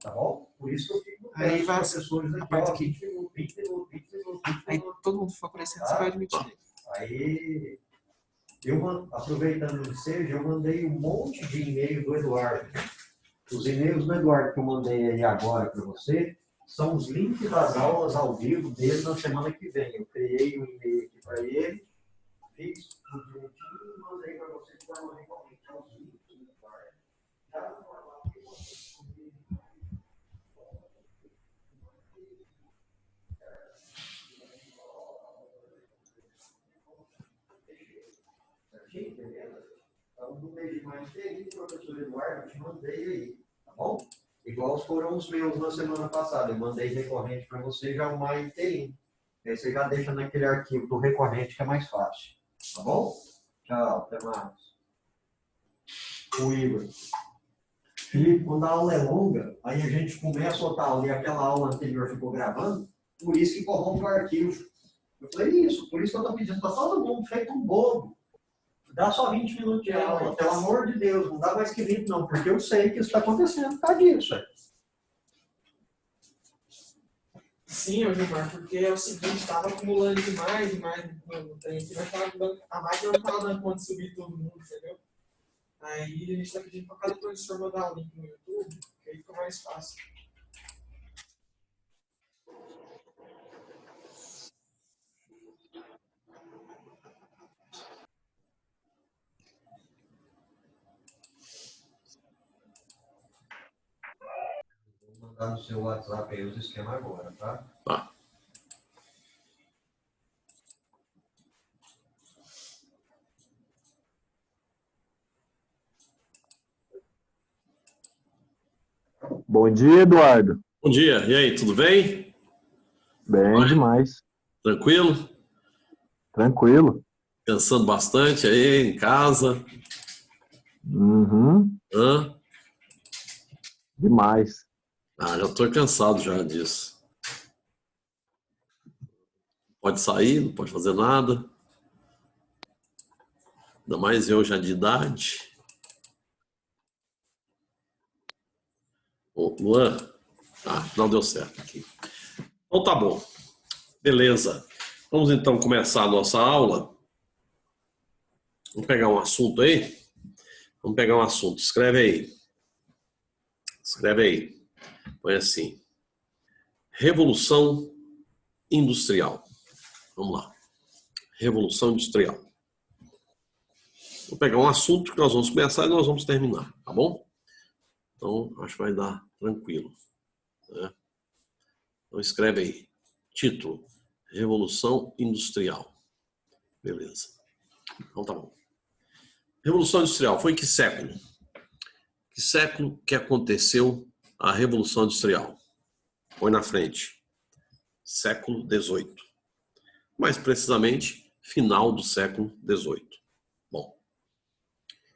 Tá bom? Por isso que eu fico com Aí os vai professores aqui, ó, 20 minutos, 20 minutos, 20 minutos, 20 Aí minutos. todo mundo for aparecendo, Tá? você vai admitir. Aí, aproveitando o ensejo, eu mandei um monte de e-mail do Eduardo. Os e-mails do Eduardo que eu mandei aí agora para você são os links das aulas ao vivo dele na semana que vem. Eu criei um e-mail aqui para ele, fiz tudo direitinho e mandei para você de forma recorrente aos links do Eduardo. Já no formato que você então, no mês de maio inteirinho, professor Eduardo, eu te mandei aí, tá bom? Igual foram os meus na semana passada. Eu mandei recorrente para você já o maio inteirinho. Aí você já deixa naquele arquivo do recorrente que é mais fácil. Tá bom? Tchau, até mais. O Igor. Felipe, quando a aula é longa, aí a gente começa outra aula e aquela aula anterior ficou gravando, por isso que corrompe o arquivo. Eu falei isso, por isso que eu estou pedindo para todo mundo, feito um bobo. Dá só 20 minutos de aula, pelo amor de Deus, não dá mais que 20 não, porque eu sei que isso está acontecendo por causa disso. Sim, Gilmar, porque é o seguinte, estava acumulando demais no trem, a máquina não estava dando conta de subir todo mundo, entendeu? Aí a gente está pedindo para cada professor mandar o link no YouTube, que aí fica mais fácil. Vou mandar no seu WhatsApp aí os esquemas agora, tá? Tá. Bom dia, Eduardo. Bom dia. E aí, tudo bem? Bem demais. Tranquilo? Tranquilo. Pensando bastante aí em casa? Uhum. Hã? Demais. Ah, já estou cansado já disso. Pode sair, não pode fazer nada. Ainda mais eu já de idade. Ô, Luan, não deu certo aqui. Então tá bom. Beleza. Vamos então começar a nossa aula. Vamos pegar um assunto aí? Vamos pegar um assunto. Escreve aí. Escreve aí. Põe assim. Revolução Industrial. Vamos lá. Revolução Industrial. Vou pegar um assunto que nós vamos começar e nós vamos terminar, tá bom? Então, acho que vai dar tranquilo. Né? Então, escreve aí. Título. Revolução Industrial. Beleza. Então, tá bom. Revolução Industrial. Foi em que século? Que século que aconteceu a Revolução Industrial? Põe na frente. Século XVIII. Mais precisamente, final do século XVIII. Bom.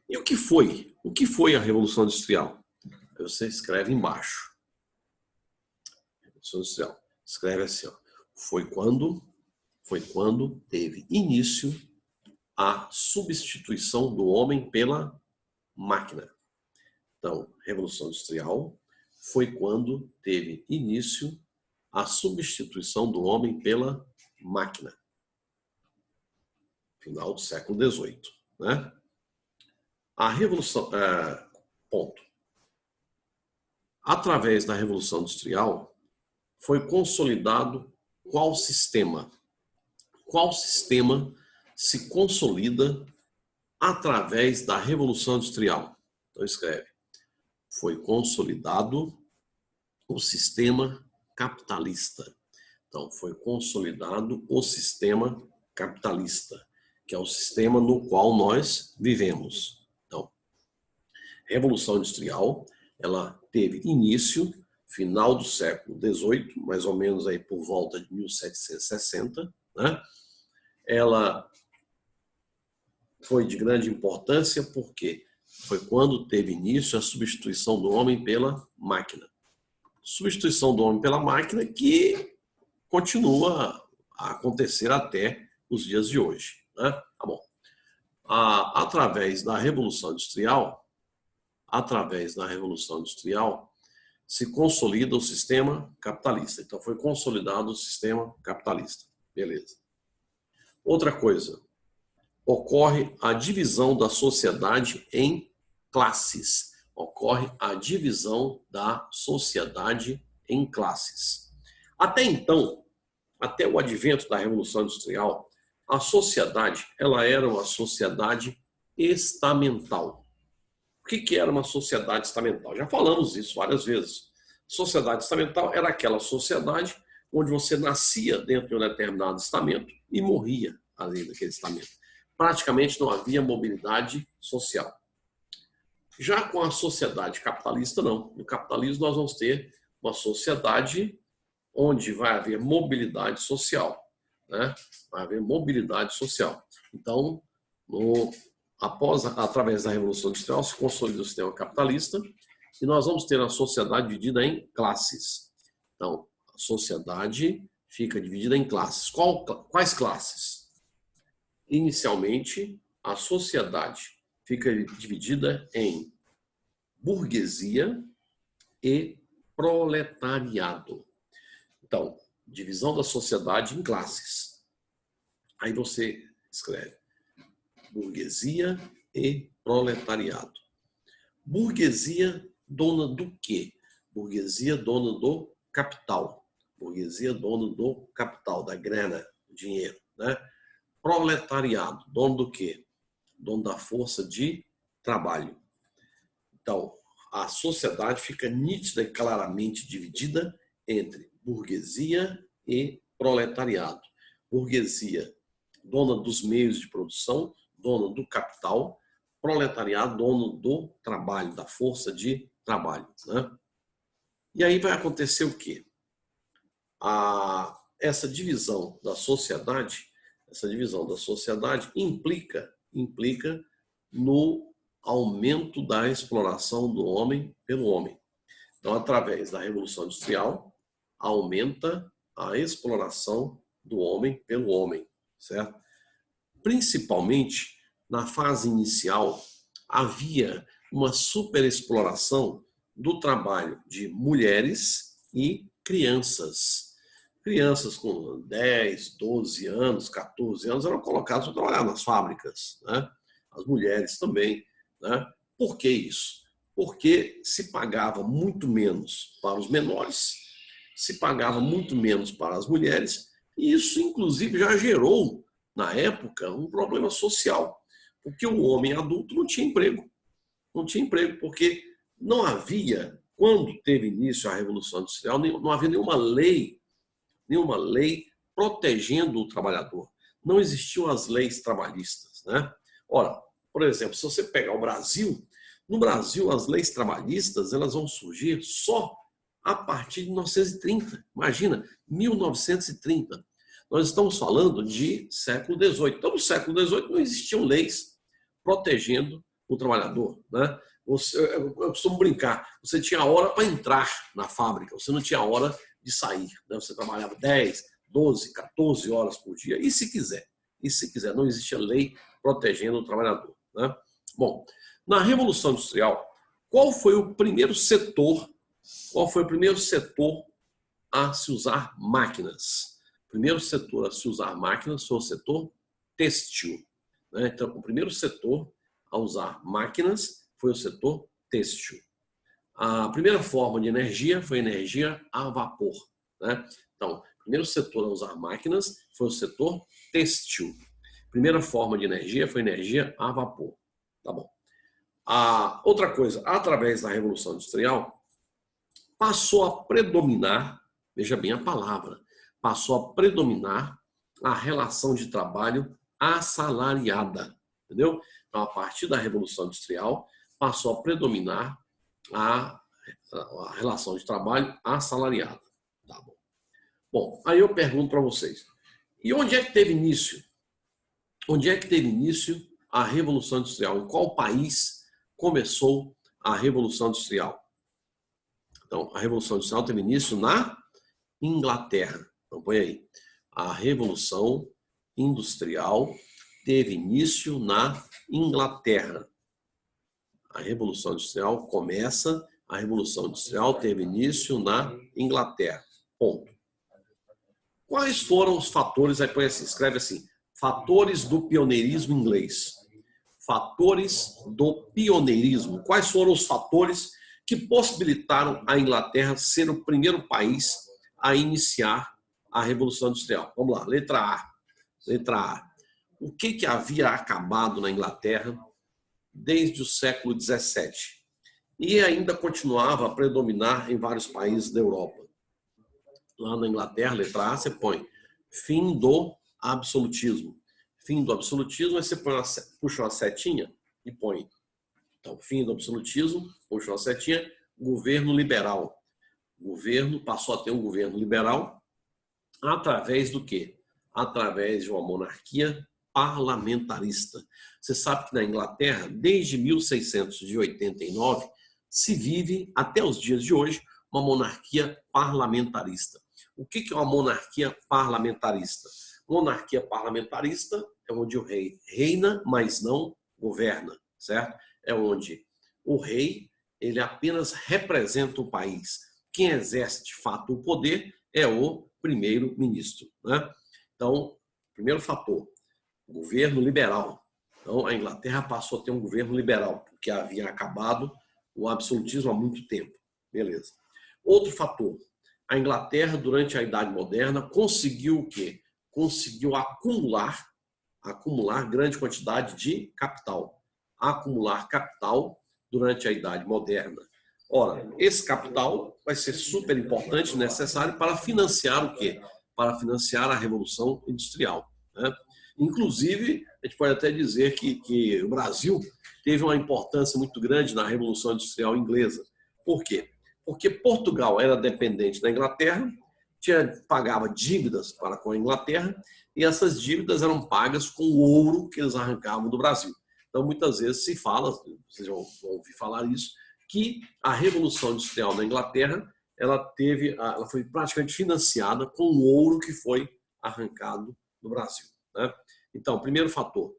E o que foi? O que foi a Revolução Industrial? Aí você escreve embaixo. Revolução Industrial. Escreve assim, ó. Foi quando teve início a substituição do homem pela máquina. Então, Revolução Industrial foi quando teve início a substituição do homem pela máquina. Final do século XVIII, né? A Revolução... ponto. Através da Revolução Industrial, foi consolidado qual sistema? Qual sistema se consolida através da Revolução Industrial? Então, escreve. Foi consolidado o sistema capitalista. Então, foi consolidado o sistema capitalista, que é o sistema no qual nós vivemos. Então, Revolução Industrial, ela teve início, final do século XVIII, mais ou menos aí por volta de 1760, né? Ela foi de grande importância porque foi quando teve início a substituição do homem pela máquina. Substituição do homem pela máquina que continua a acontecer até os dias de hoje, né? Tá bom. Através da Revolução Industrial, se consolida o sistema capitalista. Então, foi consolidado o sistema capitalista. Beleza. Outra coisa, ocorre a divisão da sociedade em classes. Ocorre a divisão da sociedade em classes. Até então, até o advento da Revolução Industrial, a sociedade, ela era uma sociedade estamental. O que era uma sociedade estamental? Já falamos isso várias vezes. Sociedade estamental era aquela sociedade onde você nascia dentro de um determinado estamento e morria ali naquele estamento. Praticamente não havia mobilidade social. Já com a sociedade capitalista, não. No capitalismo nós vamos ter uma sociedade onde vai haver mobilidade social, né? Vai haver mobilidade social. Então, através da Revolução Industrial, se consolida o sistema capitalista e nós vamos ter a sociedade dividida em classes. Então, a sociedade fica dividida em classes. Quais classes? Inicialmente, a sociedade fica dividida em burguesia e proletariado. Então, divisão da sociedade em classes. Aí você escreve burguesia e proletariado. Burguesia dona do quê? Burguesia dona do capital. Burguesia dona do capital, da grana, do dinheiro, né? Proletariado, dono do quê? Dono da força de trabalho. Então, a sociedade fica nítida e claramente dividida entre burguesia e proletariado. Burguesia, dona dos meios de produção, dona do capital, proletariado, dono do trabalho, da força de trabalho, né? E aí vai acontecer o quê? Essa divisão da sociedade implica no aumento da exploração do homem pelo homem. Então, através da Revolução Industrial, aumenta a exploração do homem pelo homem, certo? Principalmente, na fase inicial, havia uma superexploração do trabalho de mulheres e crianças. Crianças com 10, 12 anos, 14 anos eram colocadas para trabalhar nas fábricas, né? As mulheres também, né? Por que isso? Porque se pagava muito menos para os menores, se pagava muito menos para as mulheres, e isso, inclusive, já gerou, na época, um problema social, porque o homem adulto não tinha emprego. Não tinha emprego, porque não havia, quando teve início a Revolução Industrial, não havia nenhuma lei protegendo o trabalhador. Não existiam as leis trabalhistas, né? Ora, por exemplo, se você pegar o Brasil, no Brasil as leis trabalhistas elas vão surgir só a partir de 1930. Imagina, 1930. Nós estamos falando de século XVIII. Então, no século XVIII não existiam leis protegendo o trabalhador, né? Eu costumo brincar, você tinha hora para entrar na fábrica, você não tinha hora de sair, né? Você trabalhava 10, 12, 14 horas por dia, e se quiser, não existia lei protegendo o trabalhador, né? Bom, na Revolução Industrial, qual foi o primeiro setor a se usar máquinas? O primeiro setor a se usar máquinas foi o setor têxtil, né? Então, o primeiro setor a usar máquinas foi o setor têxtil. A primeira forma de energia foi energia a vapor, né? Então, o primeiro setor a usar máquinas foi o setor têxtil. Primeira forma de energia foi energia a vapor. Tá bom. Outra coisa, através da Revolução Industrial, passou a predominar, veja bem a palavra, passou a predominar a relação de trabalho assalariada, entendeu? Então, a partir da Revolução Industrial, passou a predominar a relação de trabalho assalariada. Tá bom. Bom, aí eu pergunto para vocês, e onde é que teve início? Onde é que teve início a Revolução Industrial? Em qual país começou a Revolução Industrial? Então, a Revolução Industrial teve início na Inglaterra. Então, põe aí. A Revolução Industrial teve início na Inglaterra. A Revolução Industrial começa A Revolução Industrial teve início na Inglaterra. Ponto. Quais foram os fatores? Aí põe assim, escreve assim, fatores do pioneirismo inglês. Fatores do pioneirismo. Quais foram os fatores que possibilitaram a Inglaterra ser o primeiro país a iniciar a Revolução Industrial? Vamos lá, letra A. Letra A. O que havia acabado na Inglaterra desde o século XVII e ainda continuava a predominar em vários países da Europa? Lá na Inglaterra, letra A, você põe fim do absolutismo. Fim do absolutismo, aí você puxa uma setinha e põe. Então, fim do absolutismo, puxa uma setinha, governo liberal. O governo passou a ter um governo liberal através do quê? Através de uma monarquia parlamentarista. Você sabe que na Inglaterra, desde 1689, se vive, até os dias de hoje, uma monarquia parlamentarista. O que é uma monarquia parlamentarista? Monarquia parlamentarista é onde o rei reina, mas não governa, certo? É onde o rei, ele apenas representa o país. Quem exerce de fato o poder é o primeiro-ministro, né? Então, primeiro fator, governo liberal. Então, a Inglaterra passou a ter um governo liberal, porque havia acabado o absolutismo há muito tempo. Beleza. Outro fator, a Inglaterra, durante a Idade Moderna, conseguiu o quê? Conseguiu acumular grande quantidade de capital. Acumular capital durante a Idade Moderna. Ora, esse capital vai ser super importante, necessário para financiar o quê? Para financiar a Revolução Industrial, né? Inclusive, a gente pode até dizer que o Brasil teve uma importância muito grande na Revolução Industrial inglesa. Por quê? Porque Portugal era dependente da Inglaterra, pagava dívidas para com a Inglaterra, e essas dívidas eram pagas com o ouro que eles arrancavam do Brasil. Então, muitas vezes se fala, vocês vão ouvir falar isso, que a Revolução Industrial na Inglaterra ela foi praticamente financiada com o ouro que foi arrancado do Brasil, né? Então, primeiro fator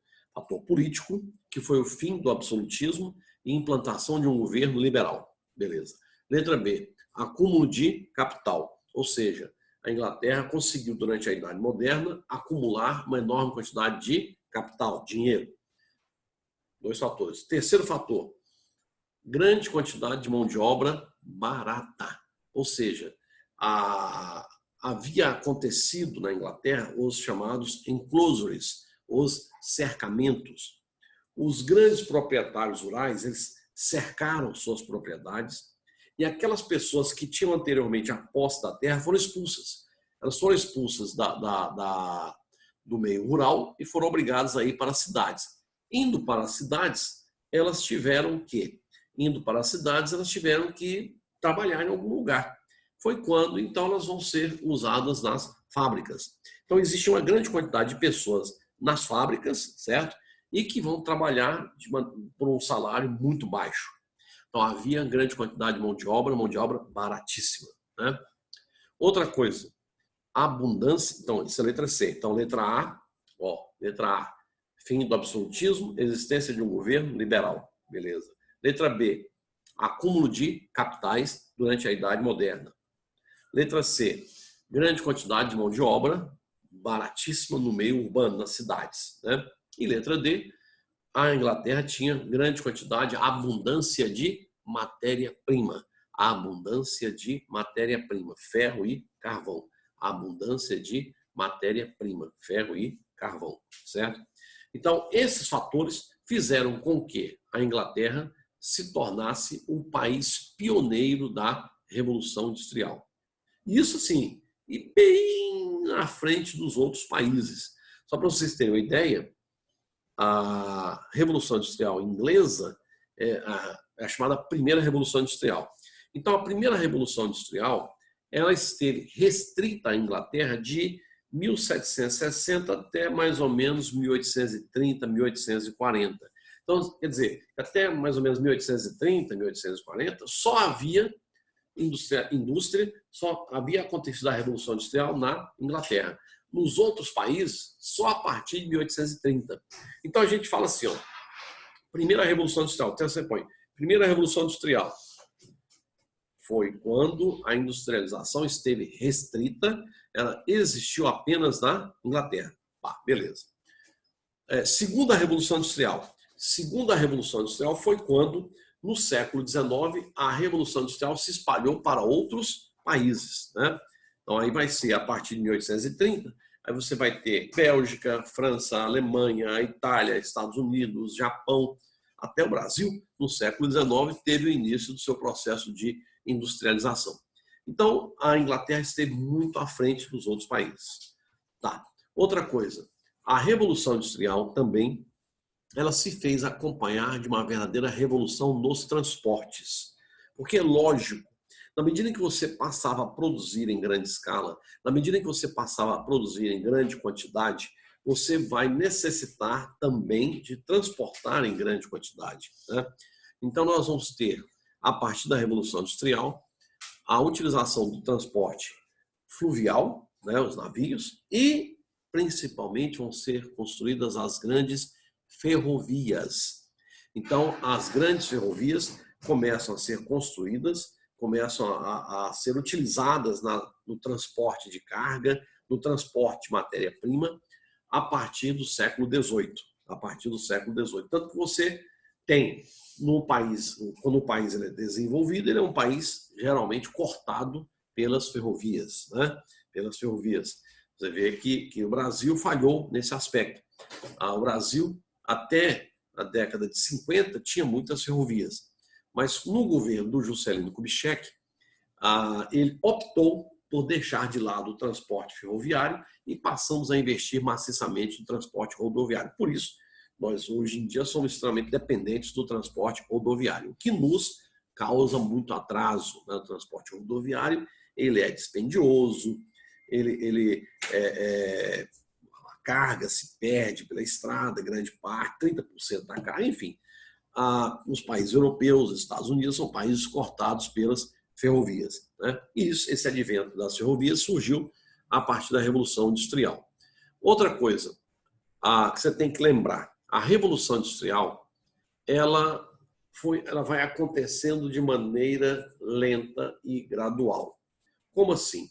político, que foi o fim do absolutismo e implantação de um governo liberal. Beleza. Letra B, acúmulo de capital. Ou seja, a Inglaterra conseguiu, durante a Idade Moderna, acumular uma enorme quantidade de capital, dinheiro. Dois fatores. Terceiro fator, grande quantidade de mão de obra barata. Ou seja, havia acontecido na Inglaterra os chamados enclosures, os cercamentos. Os grandes proprietários rurais, eles cercaram suas propriedades e aquelas pessoas que tinham anteriormente a posse da terra foram expulsas. Elas foram expulsas do meio rural e foram obrigadas a ir para as cidades. Indo para as cidades, elas tiveram que trabalhar em algum lugar. Foi quando, então, elas vão ser usadas nas fábricas. Então, existe uma grande quantidade de pessoas nas fábricas, certo? E que vão trabalhar por um salário muito baixo. Então, havia grande quantidade de mão de obra baratíssima, né? Outra coisa, abundância. Então, isso é a letra C. Então, letra A, fim do absolutismo, existência de um governo liberal. Beleza. Letra B, acúmulo de capitais durante a Idade Moderna. Letra C, grande quantidade de mão de obra baratíssima no meio urbano, nas cidades, né? E letra D, a Inglaterra tinha grande quantidade, abundância de matéria-prima. Abundância de matéria-prima, ferro e carvão. Abundância de matéria-prima, ferro e carvão, certo? Então, esses fatores fizeram com que a Inglaterra se tornasse um país pioneiro da Revolução Industrial. Isso, sim, e bem à frente dos outros países. Só para vocês terem uma ideia, a Revolução Industrial inglesa é a chamada Primeira Revolução Industrial. Então, a Primeira Revolução Industrial ela esteve restrita à Inglaterra de 1760 até mais ou menos 1830, 1840. Então, quer dizer, até mais ou menos 1830, 1840, só havia indústria, só havia acontecido a Revolução Industrial na Inglaterra. Nos outros países, só a partir de 1830. Então, a gente fala assim, ó, Primeira Revolução Industrial, então você põe, Primeira Revolução Industrial, foi quando a industrialização esteve restrita, ela existiu apenas na Inglaterra. Beleza. Segunda Revolução Industrial. Segunda Revolução Industrial foi quando, no século XIX, a Revolução Industrial se espalhou para outros países, né? Então, aí vai ser a partir de 1830, aí você vai ter Bélgica, França, Alemanha, Itália, Estados Unidos, Japão, até o Brasil, no século XIX, teve o início do seu processo de industrialização. Então, a Inglaterra esteve muito à frente dos outros países. Tá. Outra coisa, a Revolução Industrial também, ela se fez acompanhar de uma verdadeira revolução nos transportes. Porque é lógico, na medida em que você passava a produzir em grande escala, na medida em que você passava a produzir em grande quantidade, você vai necessitar também de transportar em grande quantidade, né? Então, nós vamos ter, a partir da Revolução Industrial, a utilização do transporte fluvial, né, os navios, e principalmente vão ser construídas as grandes ferrovias. Então, as grandes ferrovias começam a ser construídas, começam a ser utilizadas no transporte de carga, no transporte de matéria-prima, a partir do século XVIII. A partir do século XVIII. Tanto que você tem, no país, quando o país ele é desenvolvido, ele é um país geralmente cortado pelas ferrovias, né? Pelas ferrovias. Você vê que o Brasil falhou nesse aspecto. O Brasil, até a década de 50, tinha muitas ferrovias. Mas no governo do Juscelino Kubitschek, ele optou por deixar de lado o transporte ferroviário e passamos a investir maciçamente no transporte rodoviário. Por isso, nós hoje em dia somos extremamente dependentes do transporte rodoviário, o que nos causa muito atraso, né? O transporte rodoviário, ele é dispendioso, a carga se perde pela estrada, grande parte, 30% da carga, enfim. Os países europeus, os Estados Unidos, são países cortados pelas ferrovias, né? E esse advento das ferrovias surgiu a partir da Revolução Industrial. Outra coisa que você tem que lembrar, a Revolução Industrial, ela vai acontecendo de maneira lenta e gradual. Como assim?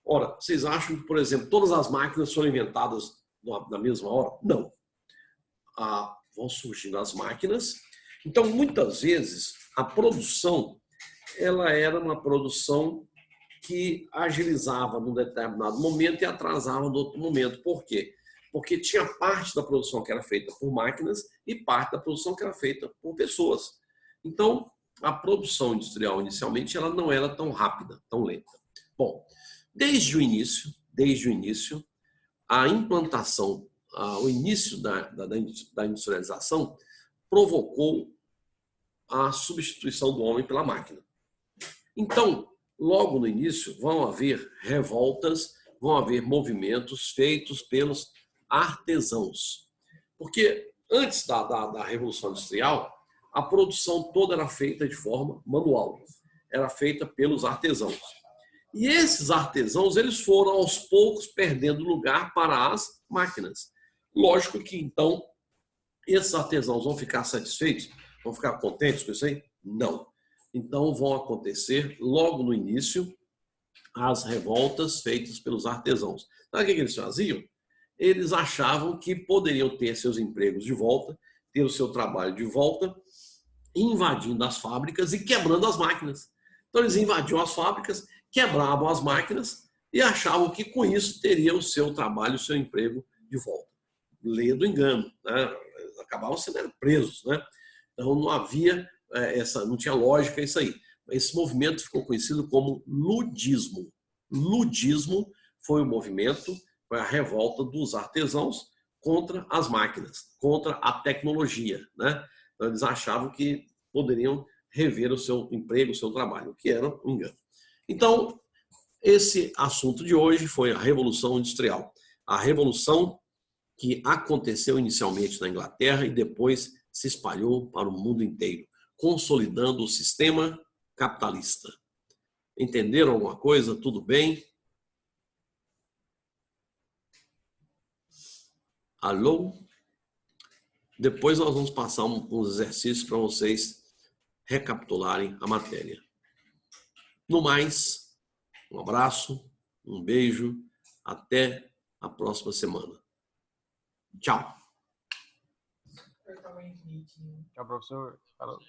Ora, vocês acham que, por exemplo, todas as máquinas foram inventadas na mesma hora? Não. Vão surgindo as máquinas. Então, muitas vezes, a produção ela era uma produção que agilizava num determinado momento e atrasava no outro momento. Por quê? Porque tinha parte da produção que era feita por máquinas e parte da produção que era feita por pessoas. Então, a produção industrial, inicialmente, ela não era tão rápida, tão lenta. Bom, desde o início, a implantação, o início da industrialização provocou a substituição do homem pela máquina. Então, logo no início, vão haver revoltas, vão haver movimentos feitos pelos artesãos. Porque antes da Revolução Industrial, a produção toda era feita de forma manual, era feita pelos artesãos. E esses artesãos, eles foram aos poucos perdendo lugar para as máquinas. Lógico que, então, esses artesãos vão ficar satisfeitos? Vão ficar contentes com isso aí? Não. Então, vão acontecer, logo no início, as revoltas feitas pelos artesãos. Sabe o que eles faziam? Eles achavam que poderiam ter seus empregos de volta, ter o seu trabalho de volta, invadindo as fábricas e quebrando as máquinas. Então, eles invadiam as fábricas, quebravam as máquinas e achavam que com isso teria o seu trabalho, o seu emprego de volta. Lê do engano, né? Eles acabavam sendo presos, né? Então não havia não tinha lógica isso aí. Esse movimento ficou conhecido como ludismo. Ludismo foi o movimento, foi a revolta dos artesãos contra as máquinas, contra a tecnologia, né? Então eles achavam que poderiam rever o seu emprego, o seu trabalho, o que era um engano. Então, esse assunto de hoje foi a Revolução Industrial. A revolução que aconteceu inicialmente na Inglaterra e depois se espalhou para o mundo inteiro, consolidando o sistema capitalista. Entenderam alguma coisa? Tudo bem? Alô? Depois nós vamos passar uns exercícios para vocês recapitularem a matéria. No mais, um abraço, um beijo, até a próxima semana. Tchau. Apertar o infinito. Tchau, professor. Falou.